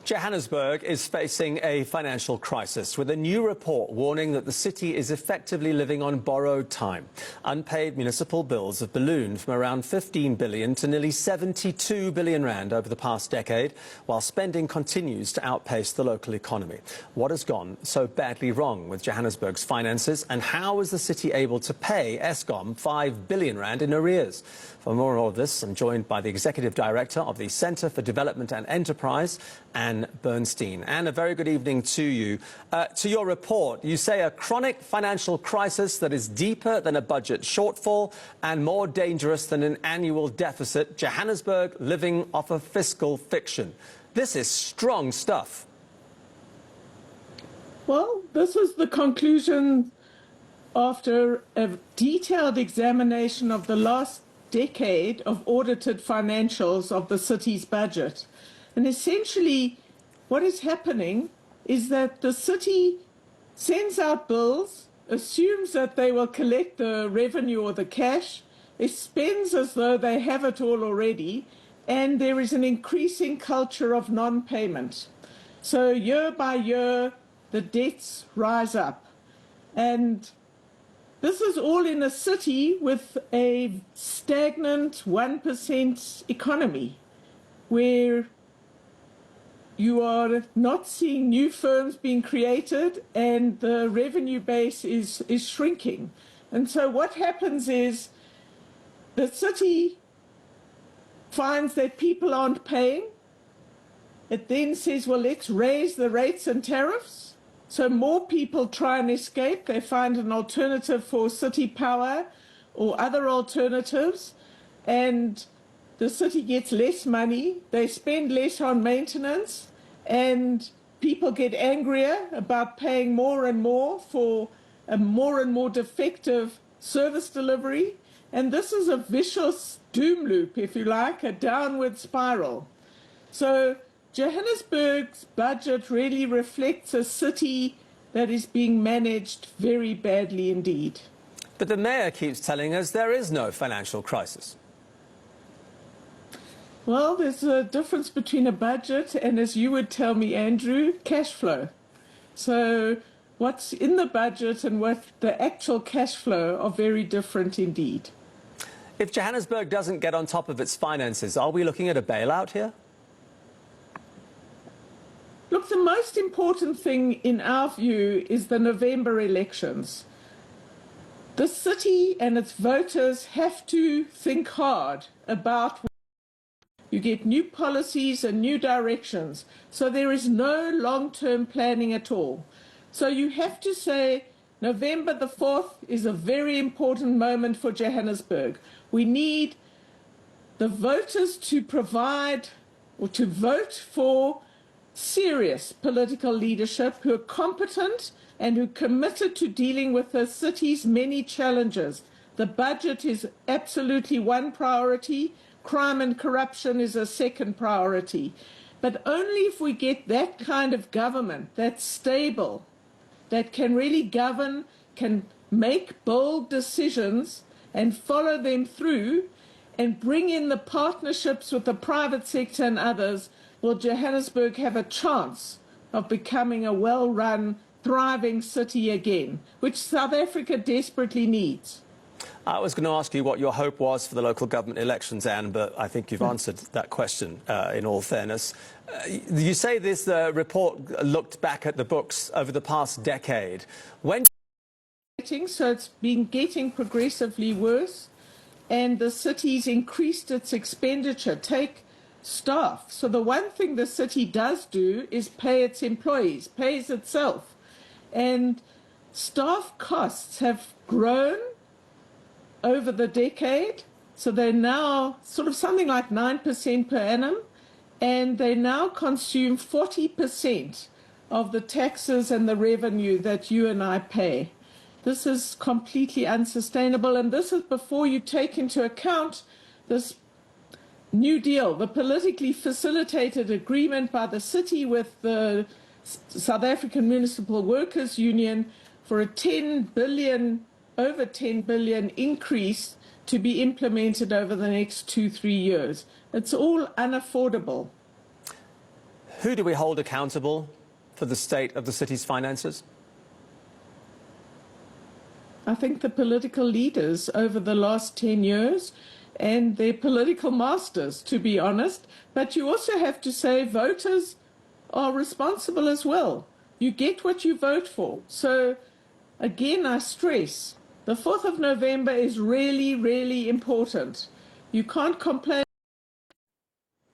Johannesburg is facing a financial crisis, with a new report warning that the city is effectively living on borrowed time. Unpaid municipal bills have ballooned from around 15 billion to nearly 72 billion rand over the past decade, while spending continues to outpace the local economy. What has gone so badly wrong with Johannesburg's finances, and how is the city able to pay Eskom 5 billion rand in arrears? For more on all of this, I'm joined by the Executive Director of the Centre for Development and Enterprise, Ann Bernstein. Ann, a very good evening to you. To your report, you say a chronic financial crisis that is deeper than a budget shortfall and more dangerous than an annual deficit. Johannesburg living off a fiscal fiction. This is strong stuff. Well, this is the conclusion after a detailed examination of the last decade of audited financials of the city's budget. And essentially, what is happening is that the city sends out bills, assumes that they will collect the revenue or the cash, it spends as though they have it all already, and there is an increasing culture of non-payment. So year by year, the debts rise up. And this is all in a city with a stagnant 1% economy, where you are not seeing new firms being created and the revenue base is shrinking. And so what happens is the city finds that people aren't paying. It then says, well, let's raise the rates and tariffs. So more people try and escape. They find an alternative for city power or other alternatives, and the city gets less money. They spend less on maintenance, and people get angrier about paying more and more for a more and more defective service delivery. And this is a vicious doom loop, if you like, a downward spiral. So Johannesburg's budget really reflects a city that is being managed very badly indeed. But the mayor keeps telling us there is no financial crisis. Well, there's a difference between a budget and, as you would tell me, Andrew, cash flow. So what's in the budget and what the actual cash flow are very different indeed. If Johannesburg doesn't get on top of its finances, are we looking at a bailout here? Look, the most important thing in our view is the November elections. The city and its voters have to think hard about you get new policies and new directions. So there is no long-term planning at all. So you have to say November the 4th is a very important moment for Johannesburg. We need the voters to provide or to vote for serious political leadership who are competent and who are committed to dealing with the city's many challenges. The budget is absolutely one priority. Crime and corruption is a second priority. But only if we get that kind of government that's stable, that can really govern, can make bold decisions and follow them through and bring in the partnerships with the private sector and others, will Johannesburg have a chance of becoming a well-run, thriving city again, which South Africa desperately needs. I was going to ask you what your hope was for the local government elections, Anne, but I think you've answered that question in all fairness. You say this report looked back at the books over the past decade. So it's been getting progressively worse, and the city's increased its expenditure. Take staff. So the one thing the city does do is pay its employees, pays itself. And staff costs have grown over the decade. So they're now sort of something like 9% per annum, and they now consume 40% of the taxes and the revenue that you and I pay. This is completely unsustainable, and this is before you take into account this New Deal, the politically facilitated agreement by the city with the South African Municipal Workers Union for a over 10 billion increase to be implemented over the next 2-3 years. It's all unaffordable. Who do we hold accountable for the state of the city's finances? I think the political leaders over the last 10 years and their political masters, to be honest. But you also have to say voters are responsible as well. You get what you vote for. So, again, I stress, the 4th of November is really, really important. You can't complain